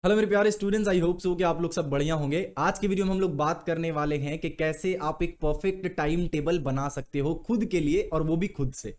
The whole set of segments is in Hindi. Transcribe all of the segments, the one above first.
हेलो मेरे प्यारे स्टूडेंट्स, आई होप सो कि आप लोग सब बढ़िया होंगे। आज की वीडियो में हम लोग बात करने वाले हैं कि कैसे आप एक परफेक्ट टाइम टेबल बना सकते हो खुद के लिए, और वो भी खुद से।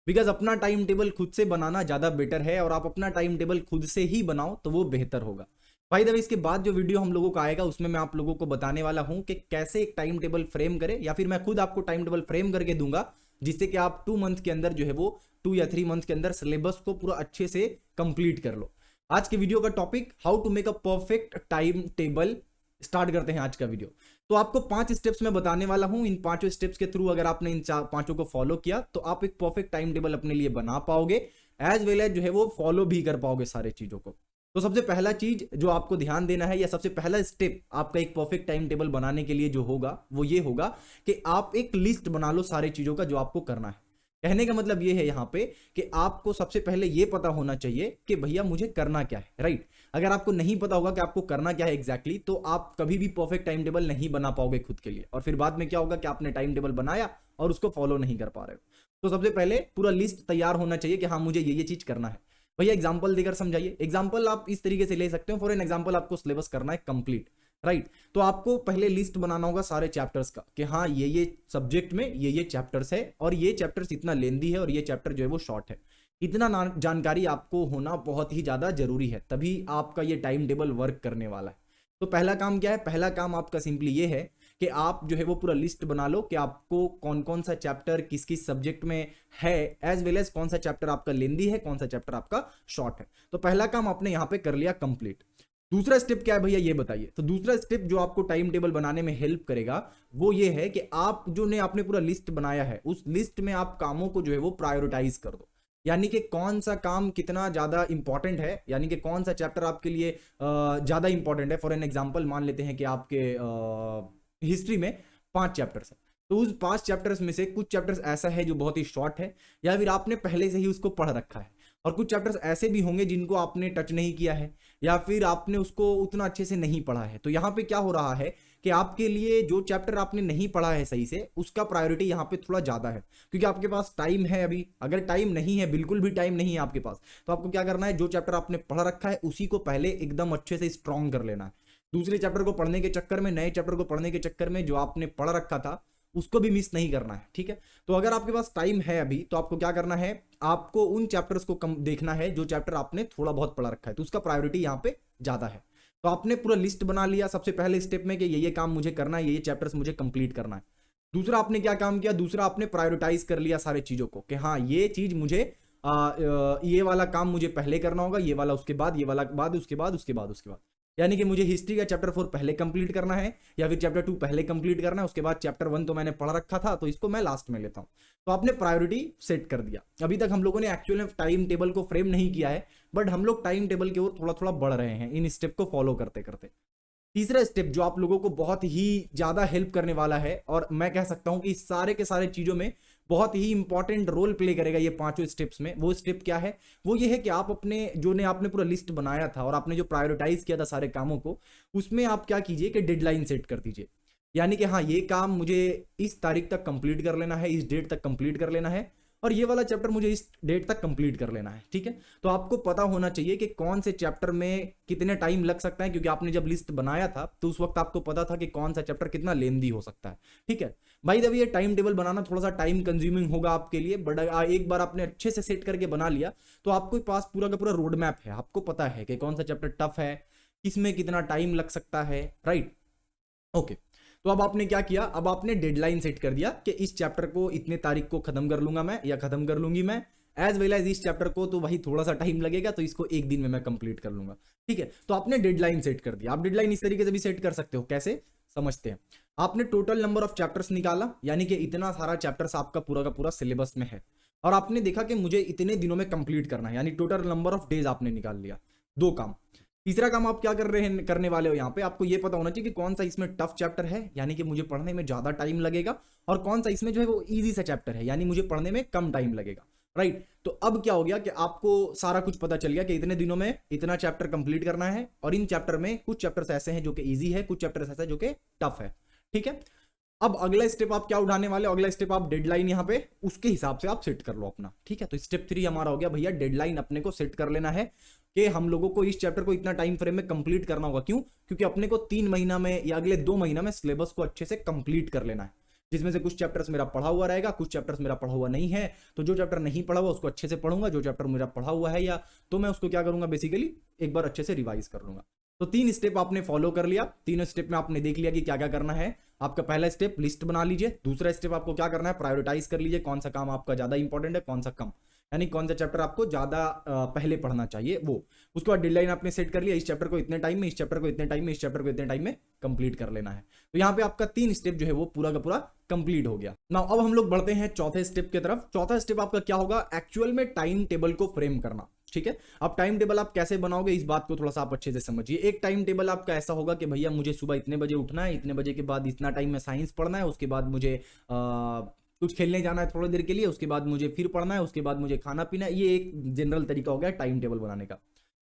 बिकॉज अपना टाइम टेबल खुद से बनाना ज़्यादा बेटर है, और आप अपना टाइम टेबल खुद से ही बनाओ तो वो बेहतर होगा। भाई दबे इसके बाद जो वीडियो हम लोगों का आएगा उसमें मैं आप लोगों को बताने वाला हूं कि कैसे एक टाइम टेबल फ्रेम करें, या फिर मैं खुद आपको टाइम टेबल फ्रेम करके दूंगा जिससे कि आप 2 मंथ के अंदर जो है वो 2 या 3 मंथ के अंदर सिलेबस को पूरा अच्छे से कंप्लीट कर लो। आज के वीडियो का topic how to make a perfect time table. Start करते हैं आज का वीडियो। तो आपको 5 स्टेप्स में बताने वाला हूं। इन 5 स्टेप्स के थ्रू अगर आपने इन 5 को फॉलो किया तो आप एक परफेक्ट टाइम टेबल अपने लिए बना पाओगे, एज वेल एज जो है वो फॉलो भी कर पाओगे सारे चीजों को। तो सबसे पहला चीज जो आपको ध्यान देना है, या सबसे पहला स्टेप आपका एक परफेक्ट टाइम टेबल बनाने के लिए जो होगा वो ये होगा कि आप एक लिस्ट बना लो सारी चीजों का जो आपको करना है। कहने का मतलब ये है यहाँ पे कि आपको सबसे पहले ये पता होना चाहिए कि भैया मुझे करना क्या है, राइट। अगर आपको नहीं पता होगा कि आपको करना क्या है एग्जैक्टली, तो आप कभी भी परफेक्ट टाइम टेबल नहीं बना पाओगे खुद के लिए, और फिर बाद में क्या होगा कि आपने टाइम टेबल बनाया और उसको फॉलो नहीं कर पा रहे हो। तो सबसे पहले पूरा लिस्ट तैयार होना चाहिए कि हाँ मुझे ये चीज करना है। भैया एग्जाम्पल देकर समझाइए। एग्जाम्पल आप इस तरीके से ले सकते हो। फॉर एन एग्जाम्पल आपको सिलेबस करना है कंप्लीट, राइट। तो आपको पहले लिस्ट बनाना होगा सारे चैप्टर्स का कि हाँ ये सब्जेक्ट में ये चैप्टर्स है, और ये चैप्टर्स इतना लेंदी है, और ये चैप्टर जो है वो शॉर्ट है। इतना जानकारी आपको होना बहुत ही ज्यादा जरूरी है, तभी आपका ये टाइम टेबल वर्क करने वाला है। तो पहला काम क्या है? पहला काम आपका सिंपली ये है कि आप जो है वो पूरा लिस्ट बना लो कि आपको कौन कौन सा चैप्टर किस किस सब्जेक्ट में है, एज वेल एज कौन सा चैप्टर आपका लेंदी है, कौन सा चैप्टर आपका शॉर्ट है। तो पहला काम आपने यहाँ पे कर लिया कंप्लीट। दूसरा स्टेप क्या है भैया ये बताइए। तो दूसरा स्टेप जो आपको टाइम टेबल बनाने में हेल्प करेगा वो ये है कि आप जो ने आपने पूरा लिस्ट बनाया है उस लिस्ट में आप कामों को जो है वो प्रायोरिटाइज कर दो। यानी कि कौन सा काम कितना ज्यादा इंपॉर्टेंट है, यानी कि कौन सा चैप्टर आपके लिए ज्यादा इंपॉर्टेंट है। फॉर एन एग्जांपल मान लेते हैं कि आपके हिस्ट्री में 5 चैप्टर्स है, तो उस 5 चैप्टर्स में से कुछ चैप्टर्स ऐसा है जो बहुत ही शॉर्ट है, या फिर आपने पहले से ही उसको पढ़ रखा है, और कुछ चैप्टर्स ऐसे भी होंगे जिनको आपने टच नहीं किया है, या फिर आपने उसको उतना अच्छे से नहीं पढ़ा है। तो यहाँ पे क्या हो रहा है कि आपके लिए जो चैप्टर आपने नहीं पढ़ा है सही से, उसका प्रायोरिटी यहाँ पे थोड़ा ज्यादा है, क्योंकि आपके पास टाइम है अभी। अगर टाइम नहीं है, बिल्कुल भी टाइम नहीं है आपके पास, तो आपको क्या करना है, जो चैप्टर आपने पढ़ रखा है उसी को पहले एकदम अच्छे से स्ट्रॉन्ग कर लेना है। दूसरे चैप्टर को पढ़ने के चक्कर में, नए चैप्टर को पढ़ने के चक्कर में जो आपने पढ़ रखा था उसको भी मिस नहीं करना है, ठीक है। तो अगर आपके पास टाइम है अभी, तो आपको क्या करना है, आपको उन चैप्टर्स को कम देखना है जो चैप्टर आपने थोड़ा बहुत पढ़ा रखा है, तो उसका प्रायोरिटी यहाँ पे ज्यादा है। तो आपने पूरा लिस्ट बना लिया सबसे पहले स्टेप में कि ये काम मुझे करना है, ये चैप्टर्स मुझे कंप्लीट करना है। दूसरा आपने क्या काम किया, दूसरा आपने प्रायोरिटाइज कर लिया सारे चीजों को कि हाँ ये चीज मुझे ये वाला काम मुझे पहले करना होगा, ये वाला उसके बाद, ये वाला बाद, उसके बाद, उसके बाद, उसके बाद। यानी कि मुझे हिस्ट्री का चैप्टर 4 पहले कंप्लीट करना है, या फिर चैप्टर 2 पहले कंप्लीट करना है, उसके बाद चैप्टर 1 तो मैंने पढ़ रखा था तो इसको मैं लास्ट में लेता हूं। तो आपने प्रायोरिटी सेट कर दिया। अभी तक हम लोगों ने एक्चुअल में टाइम टेबल को फ्रेम नहीं किया है, बट हम लोग टाइम टेबल की ओर थोड़ा थोड़ा बढ़ रहे हैं इन स्टेप को फॉलो करते करते। तीसरा स्टेप जो आप लोगों को बहुत ही ज्यादा हेल्प करने वाला है, और मैं कह सकता हूं कि सारे के सारे चीजों में बहुत ही इंपॉर्टेंट रोल प्ले करेगा ये 5 स्टेप्स में, वो स्टेप क्या है, वो ये है कि आप अपने जो ने आपने पूरा लिस्ट बनाया था और आपने जो प्रायोरिटाइज किया था सारे कामों को, उसमें आप क्या कीजिए कि डेडलाइन सेट कर दीजिए। यानी कि हाँ ये काम मुझे इस तारीख तक कंप्लीट कर लेना है, इस डेट तक कंप्लीट कर लेना है, और ये वाला चैप्टर मुझे इस डेट तक कंप्लीट कर लेना है, ठीक है। तो आपको पता होना चाहिए कि कौन से चैप्टर में कितने टाइम लग सकता है, क्योंकि आपने जब लिस्ट बनाया था तो उस वक्त आपको पता था कि कौन सा चैप्टर कितना लेंदी हो सकता है, ठीक है। भाई जब ये टाइम टेबल बनाना थोड़ा सा टाइम कंज्यूमिंग होगा आपके लिए, बट एक बार आपने अच्छे से सेट करके बना लिया तो आपके पास पूरा का पूरा रोड मैप है। आपको पता है कि कौन सा चैप्टर टफ है, किसमें कितना टाइम लग सकता है, राइट। ओके, तो अब आपने क्या किया, अब आपने डेडलाइन सेट कर दिया कि इस चैप्टर को इतने तारीख को खत्म कर लूंगा मैं, या खत्म कर लूंगी मैं, एज वेल एज इस चैप्टर को तो वही थोड़ा सा टाइम लगेगा, तो इसको एक दिन में मैं कंप्लीट कर लूंगा, ठीक है। तो आपने डेडलाइन सेट कर दिया। आप डेडलाइन इस तरीके से भी सेट कर सकते हो, कैसे समझते हैं। आपने टोटल नंबर ऑफ चैप्टर्स निकाला, यानी कि इतना सारा चैप्टर्स आपका पूरा का पूरा सिलेबस में है, और आपने देखा कि मुझे इतने दिनों में कंप्लीट करना है, यानी टोटल नंबर ऑफ डेज आपने निकाल लिया। 2 काम। तीसरा काम आप क्या कर रहे हैं, करने वाले हो यहाँ पे, आपको ये पता होना चाहिए कि कौन सा इसमें टफ चैप्टर है, यानी कि मुझे पढ़ने में ज्यादा टाइम लगेगा, और कौन सा इसमें जो है वो इजी सा चैप्टर है, यानी मुझे पढ़ने में कम टाइम लगेगा, राइट। तो अब क्या हो गया कि आपको सारा कुछ पता चल गया कि इतने दिनों में इतना चैप्टर कंप्लीट करना है, और इन चैप्टर में कुछ चैप्टर्स ऐसे हैं जो कि इजी है, कुछ चैप्टर्स ऐसे जो कि टफ है, ठीक है। अब अगला स्टेप आप क्या उठाने वाले हो, अगला स्टेप आप डेडलाइन यहाँ पे उसके हिसाब से आप सेट कर लो अपना, ठीक है। तो स्टेप 3 हमारा हो गया भैया, डेडलाइन अपने को सेट कर लेना है कि हम लोगों को इस चैप्टर को इतना टाइम फ्रेम में कंप्लीट करना होगा। क्यों? क्योंकि अपने को 3 महीना में या अगले 2 महीना में सिलेबस को अच्छे से कंप्लीट कर लेना है, जिसमें से कुछ चैप्टर्स मेरा पढ़ा हुआ रहेगा, कुछ चैप्टर्स मेरा पढ़ा हुआ नहीं है। तो जो चैप्टर नहीं पढ़ा हुआ उसको अच्छे से पढ़ूंगा, जो चैप्टर मेरा पढ़ा हुआ है या तो मैं उसको क्या करूंगा, बेसिकली एक बार अच्छे से रिवाइज कर लूंगा। तो 3 स्टेप आपने फॉलो कर लिया, तीनों स्टेप में आपने देख लिया कि क्या क्या करना है। आपका पहला स्टेप लिस्ट बना लीजिए, दूसरा स्टेप आपको क्या करना है, प्रायोरिटाइज कर लीजिए कौन सा काम आपका ज्यादा इंपॉर्टेंट है, कौन सा कम, यानी कौन सा चैप्टर आपको ज्यादा पहले पढ़ना चाहिए वो। उसके बाद डेडलाइन आपने सेट कर लिया, इस चैप्टर को इतने टाइम में, इस चैप्टर को इतने टाइम में, इस चैप्टर को इतने टाइम में कंप्लीट कर लेना है। तो यहाँ पे आपका 3 स्टेप जो है वो पूरा का पूरा कंप्लीट हो गया। नाउ अब हम लोग बढ़ते हैं चौथे स्टेप की तरफ। चौथा स्टेप आपका क्या होगा, एक्चुअल में टाइम टेबल को फ्रेम करना, ठीक है। अब टाइम टेबल आप कैसे बनाओगे इस बात को थोड़ा सा आप अच्छे से समझिए। एक टाइम टेबल आपका ऐसा होगा कि भैया मुझे सुबह इतने बजे उठना है, इतने बजे के बाद इतना टाइम में साइंस पढ़ना है, उसके बाद मुझे कुछ खेलने जाना है थोड़ी देर के लिए, उसके बाद मुझे फिर पढ़ना है, उसके बाद मुझे खाना पीना है। ये एक जनरल तरीका हो गया टाइम टेबल बनाने का,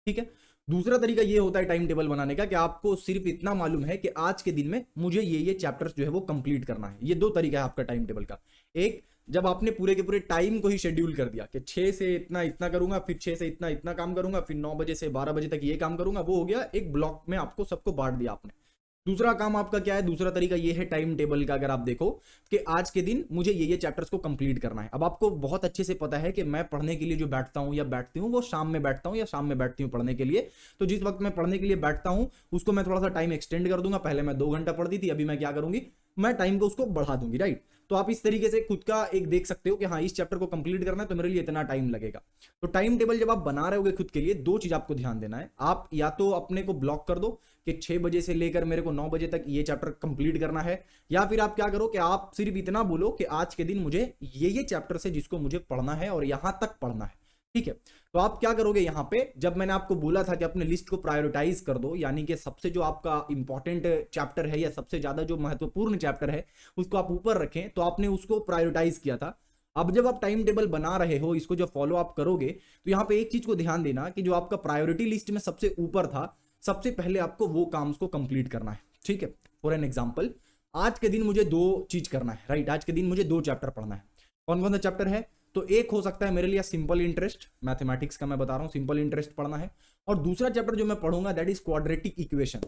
ठीक है। दूसरा तरीका ये होता है टाइम टेबल बनाने का कि आपको सिर्फ इतना मालूम है कि आज के दिन में मुझे ये चैप्टर्स जो है वो कंप्लीट करना है। ये 2 तरीका है आपका टाइम टेबल का। एक, जब आपने पूरे के पूरे टाइम को ही शेड्यूल कर दिया कि 6 से इतना इतना करूंगा, फिर 6 से इतना इतना काम करूंगा, फिर 9 बजे से 12 बजे तक ये काम करूंगा, वो हो गया एक ब्लॉक में आपको सबको बांट दिया आपने। दूसरा काम आपका क्या है, दूसरा तरीका ये है टाइम टेबल का, अगर आप देखो कि आज के दिन मुझे ये चैप्टर्स को कंप्लीट करना है। अब आपको बहुत अच्छे से पता है कि मैं पढ़ने के लिए जो बैठता हूं या बैठती हूं वो शाम में बैठता हूं या शाम में बैठती हूं पढ़ने के लिए। तो जिस वक्त मैं पढ़ने के लिए बैठता हूं उसको मैं थोड़ा सा टाइम एक्सटेंड कर दूंगा। पहले मैं 2 घंटा पढ़ती थी, अभी मैं क्या करूंगी, मैं टाइम को उसको बढ़ा दूंगी, राइट। तो आप इस तरीके से खुद का एक देख सकते हो कि हाँ इस चैप्टर को कंप्लीट करना है तो मेरे लिए इतना टाइम लगेगा। तो टाइम टेबल जब आप बना रहे होगे खुद के लिए, 2 चीज आपको ध्यान देना है। आप या तो अपने को ब्लॉक कर दो कि 6 बजे से लेकर मेरे को 9 बजे तक ये चैप्टर कंप्लीट करना है, या फिर आप क्या करो कि आप सिर्फ इतना बोलो कि आज के दिन मुझे ये चैप्टर से जिसको मुझे पढ़ना है और यहां तक पढ़ना है, ठीक है। तो आप क्या करोगे यहां पे, जब मैंने आपको बोला था कि अपने लिस्ट को प्रायोरिटाइज कर दो, यानी कि सबसे जो आपका इंपॉर्टेंट चैप्टर है या सबसे ज्यादा जो महत्वपूर्ण चैप्टर है उसको आप ऊपर रखें, तो आपने उसको प्रायोरिटाइज किया था। अब जब आप टाइम टेबल बना रहे हो, इसको जब फॉलो आप करोगे, तो यहां पे एक चीज को ध्यान देना कि जो आपका प्रायोरिटी लिस्ट में सबसे ऊपर था, सबसे पहले आपको वो काम को कंप्लीट करना है, ठीक है। फॉर एन एग्जाम्पल, आज के दिन मुझे 2 चीज करना है, राइट। आज के दिन मुझे 2 चैप्टर पढ़ना है। कौन कौन सा चैप्टर है, तो एक हो सकता है मेरे लिए सिंपल इंटरेस्ट, मैथमेटिक्स का मैं बता रहा हूं, सिंपल इंटरेस्ट पढ़ना है। और दूसरा चैप्टर जो मैं पढ़ूंगा दैट इज क्वाड्रेटिक इक्वेशन।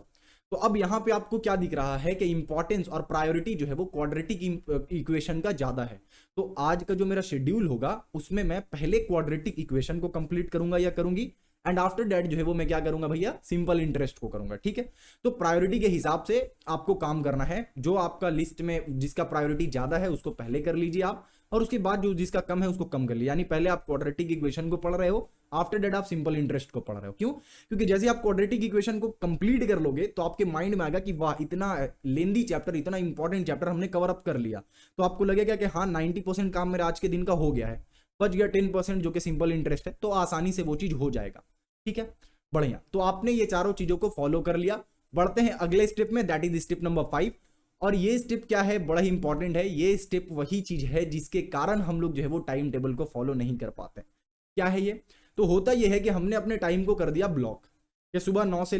तो अब यहां पे आपको क्या दिख रहा है कि इंपॉर्टेंस और प्रायोरिटी जो है वो क्वाड्रेटिक इक्वेशन का ज्यादा है। तो आज का जो मेरा शेड्यूल होगा उसमें मैं पहले क्वाड्रेटिक इक्वेशन को कंप्लीट करूंगा या करूंगी, एंड आफ्टर दैट जो है वो मैं क्या करूंगा भैया, सिंपल इंटरेस्ट को करूंगा, ठीक है। तो प्रायोरिटी के हिसाब से आपको काम करना है। जो आपका लिस्ट में जिसका प्रायोरिटी ज्यादा है उसको पहले कर लीजिए आप, और उसके बाद जो जिसका कम है उसको कम कर लीजिए। यानी पहले आप क्वाड्रेटिक इक्वेशन को पढ़ रहे हो, आफ्टर दैट आप सिंपल इंटरेस्ट को पढ़ रहे हो। क्यों? क्योंकि जैसे आप क्वाड्रेटिक इक्वेशन को कंप्लीट कर लोगे तो आपके माइंड में आएगा कि वाह इतना लेंदी चैप्टर, इतना इंपॉर्टेंट चैप्टर हमने कवर अप कर लिया। तो आपको लगेगा कि हाँ 90% काम मेरा आज के दिन का हो गया है, बच गया 10% जो कि सिंपल इंटरेस्ट है, तो आसानी से वो चीज हो जाएगा, ठीक है। बढ़िया, तो आपने ये चारों चीजों को फॉलो कर लिया। बढ़ते हैं अगले स्टेप में, दैट इज स्टेप नंबर 5। और ये स्टेप क्या है, बड़ा ही इंपॉर्टेंट है। ये स्टेप वही चीज है जिसके कारण हम लोग जो है वो टाइम टेबल को फॉलो नहीं कर पाते। क्या है ये? तो होता ये है कि हमने अपने टाइम को कर दिया ब्लॉक, कि सुबह 9 से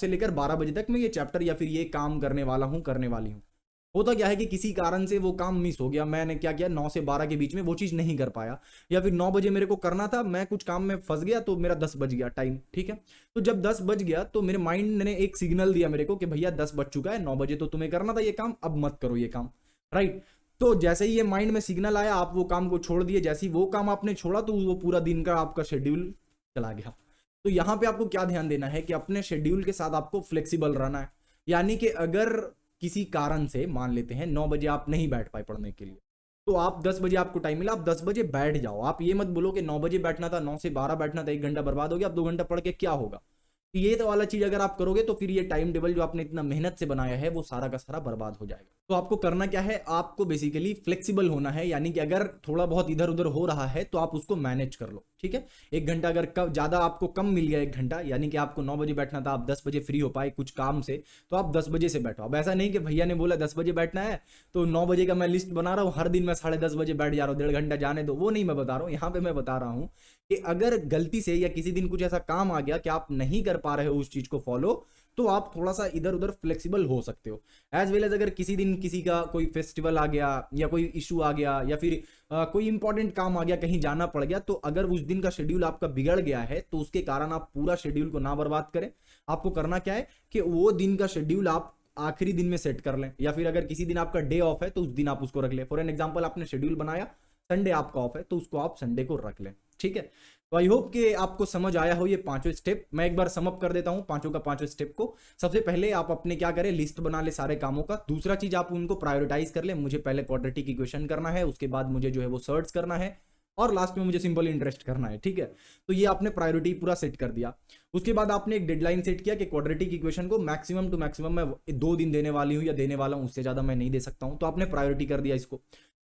लेकर 12 बजे तक मैं ये चैप्टर या फिर ये काम करने वाला हूं, करने वाली हूं। होता क्या है कि किसी कारण से वो काम मिस हो गया, मैंने क्या किया 9 से 12 के बीच में वो चीज नहीं कर पाया, या फिर 9 बजे मेरे को करना था, मैं कुछ काम में फंस गया तो मेरा 10 बज गया टाइम, ठीक है। तो जब 10 बज गया तो मेरे माइंड ने एक सिग्नल दिया मेरे को कि भैया 10 बज चुका है, 9 बजे तो तुम्हें करना था ये काम, अब मत करो ये काम, राइट। तो जैसे ही ये माइंड में सिग्नल आया, आप वो काम को छोड़ दिए। जैसे ही वो काम आपने छोड़ा तो वो पूरा दिन का आपका शेड्यूल चला गया। तो यहाँ पे आपको क्या ध्यान देना है कि अपने शेड्यूल के साथ आपको फ्लेक्सिबल रहना है। यानी कि अगर किसी कारण से मान लेते हैं 9 बजे आप नहीं बैठ पाए पढ़ने के लिए, तो आप 10 बजे आपको टाइम मिला, आप 10 बजे बैठ जाओ। आप ये मत बोलो कि 9 बजे बैठना था, 9 से 12 बैठना था, 1 घंटा बर्बाद हो गया, अब 2 घंटा पढ़ के क्या होगा। ये तो वाला चीज अगर आप करोगे तो फिर ये टाइम टेबल जो आपने इतना मेहनत से बनाया है वो सारा का सारा बर्बाद हो जाएगा। तो आपको करना क्या है, आपको बेसिकली फ्लेक्सिबल होना है, यानी कि अगर थोड़ा बहुत इधर उधर हो रहा है तो आप उसको मैनेज कर लो, ठीक है। 1 घंटा अगर ज्यादा आपको कम मिल गया 1 घंटा, यानी कि आपको 9 बजे बैठना था, आप 10 बजे फ्री हो पाए कुछ काम से, तो आप 10 बजे से बैठो। अब ऐसा नहीं कि भैया ने बोला 10 बजे बैठना है तो 9 बजे का मैं लिस्ट बना रहा हूँ, हर दिन मैं 10:30 बजे बैठ जा रहा हूँ, 1.5 घंटा जाने दो, वो नहीं मैं बता रहा हूँ। यहाँ पे मैं बता रहा हूँ कि अगर गलती से या किसी दिन कुछ ऐसा काम आ गया कि आप नहीं कर पा रहे हो उस चीज को फॉलो, तो आप थोड़ा सा इधर उधर फ्लेक्सिबल हो सकते हो। एज वेल एज अगर किसी दिन किसी का कोई फेस्टिवल आ गया या कोई इशू आ गया या फिर कोई इंपॉर्टेंट काम आ गया, कहीं जाना पड़ गया, तो अगर उस दिन का शेड्यूल आपका बिगड़ गया है तो उसके कारण आप पूरा शेड्यूल को ना बर्बाद करें। आपको करना क्या है कि वो दिन का शेड्यूल आप आखिरी दिन में सेट कर लें, या फिर अगर किसी दिन आपका डे ऑफ है तो उस दिन आप उसको रख लें। फॉर एन एग्जाम्पल, आपने शेड्यूल बनाया, संडे आपका ऑफ है तो उसको आप संडे को रख लें, ठीक है। तो आई होप कि आपको समझ आया हो ये पांचों स्टेप। मैं एक बार समअप कर देता हूं पांचों का पांचों स्टेप को। सबसे पहले आप अपने क्या करें, लिस्ट बना ले सारे कामों का। दूसरा चीज, आप उनको प्रायोरिटाइज कर ले, मुझे पहले क्वाड्रेटिक इक्वेशन करना है, उसके बाद मुझे जो है वो सर्च करना है, और लास्ट में मुझे सिंपल इंटरेस्ट करना है, ठीक है। तो ये आपने प्रायोरिटी पूरा सेट कर दिया। उसके बाद आपने एक डेडलाइन सेट किया कि क्वाड्रेटिक इक्वेशन को मैक्सिमम टू मैक्सिमम मैं 2 दिन देने वाली हूं या देने वाला हूं, उससे ज्यादा मैं नहीं दे सकता हूं, तो आपने प्रायोरिटी कर दिया इसको।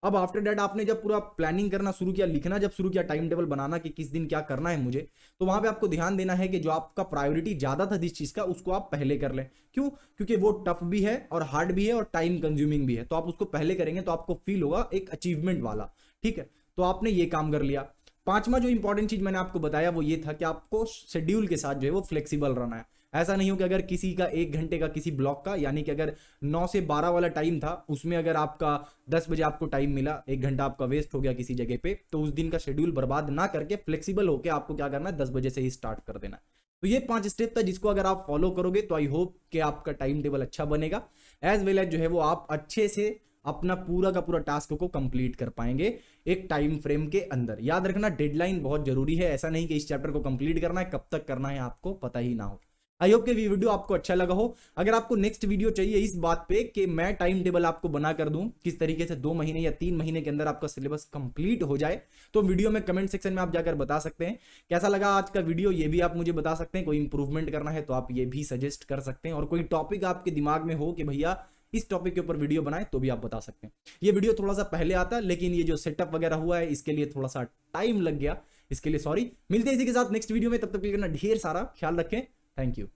अब आफ्टर दैट आपने जब पूरा प्लानिंग करना शुरू किया, लिखना जब शुरू किया, टाइम टेबल बनाना कि किस दिन क्या करना है मुझे, तो वहां पे आपको ध्यान देना है कि जो आपका प्रायोरिटी ज्यादा था जिस चीज का, उसको आप पहले कर लें। क्यों? क्योंकि वो टफ भी है और हार्ड भी है और टाइम कंज्यूमिंग भी है, तो आप उसको पहले करेंगे तो आपको फील होगा एक अचीवमेंट वाला, ठीक है। तो आपने ये काम कर लिया। पांचवा जो इंपॉर्टेंट चीज मैंने आपको बताया वो ये था कि आपको शेड्यूल के साथ जो है वो फ्लेक्सिबल रहना है। ऐसा नहीं हो कि अगर किसी का 1 घंटे का किसी ब्लॉक का, यानी कि अगर 9 से 12 वाला टाइम था, उसमें अगर आपका 10 बजे आपको टाइम मिला, 1 घंटा आपका वेस्ट हो गया किसी जगह पे, तो उस दिन का शेड्यूल बर्बाद ना करके फ्लेक्सिबल होकर आपको क्या करना है, 10 बजे से ही स्टार्ट कर देना है। तो ये 5 स्टेप था जिसको अगर आप फॉलो करोगे तो आई होप कि आपका टाइम टेबल अच्छा बनेगा, एज वेल एज जो है वो आप अच्छे से अपना पूरा का पूरा टास्क को कंप्लीट कर पाएंगे एक टाइम फ्रेम के अंदर। याद रखना डेडलाइन बहुत जरूरी है, ऐसा नहीं कि इस चैप्टर को कंप्लीट करना है, कब तक करना है आपको पता ही ना हो। आई होप कि वीडियो आपको अच्छा लगा हो। अगर आपको नेक्स्ट वीडियो चाहिए इस बात पे कि मैं टाइम टेबल आपको बना कर दूं किस तरीके से 2 महीने या 3 महीने के अंदर आपका सिलेबस कंप्लीट हो जाए, तो वीडियो में कमेंट सेक्शन में आप जाकर बता सकते हैं कैसा लगा आज का वीडियो, ये भी आप मुझे बता सकते हैं। कोई इंप्रूवमेंट करना है तो आप ये भी सजेस्ट कर सकते हैं, और कोई टॉपिक आपके दिमाग में हो कि भैया इस टॉपिक के ऊपर वीडियो बनाए तो भी आप बता सकते हैं। ये वीडियो थोड़ा सा पहले आता, लेकिन ये जो सेटअप वगैरह हुआ है इसके लिए थोड़ा सा टाइम लग गया, इसके लिए सॉरी। मिलते हैं इसी के साथ नेक्स्ट वीडियो में, तब तक के लिए ढेर सारा ख्याल रखें। Thank you.